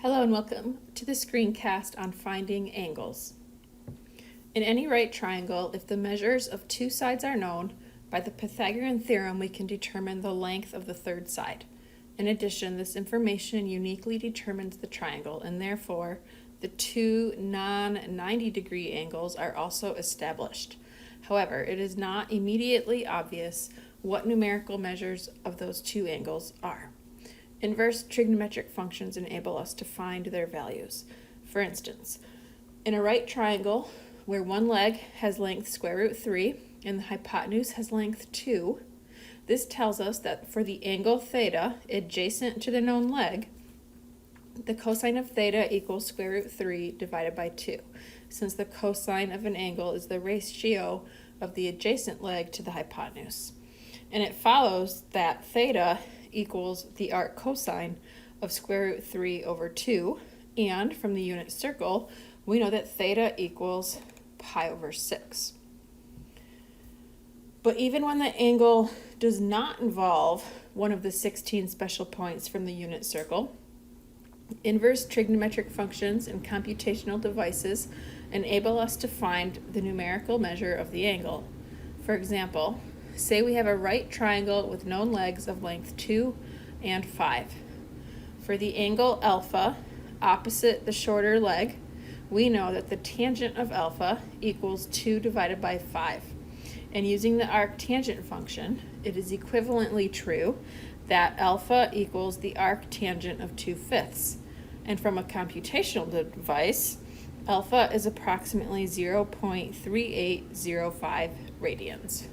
Hello and welcome to the screencast on finding angles. In any right triangle, if the measures of two sides are known, by the Pythagorean theorem we can determine the length of the third side. In addition, this information uniquely determines the triangle, and therefore the two non-90 degree angles are also established. However, it is not immediately obvious what numerical measures of those two angles are. Inverse trigonometric functions enable us to find their values. For instance, in a right triangle where one leg has length square root 3 and the hypotenuse has length 2, this tells us that for the angle theta adjacent to the known leg, the cosine of theta equals square root 3 divided by 2, since the cosine of an angle is the ratio of the adjacent leg to the hypotenuse. And it follows that theta equals the arc cosine of square root 3 over 2, and from the unit circle, we know that theta equals pi over 6. But even when the angle does not involve one of the 16 special points from the unit circle, inverse trigonometric functions and computational devices enable us to find the numerical measure of the angle. For example, say we have a right triangle with known legs of length 2 and 5. For the angle alpha opposite the shorter leg, we know that the tangent of alpha equals 2 divided by 5. And using the arctangent function, it is equivalently true that alpha equals the arctangent of 2/5. And from a computational device, alpha is approximately 0.3805 radians.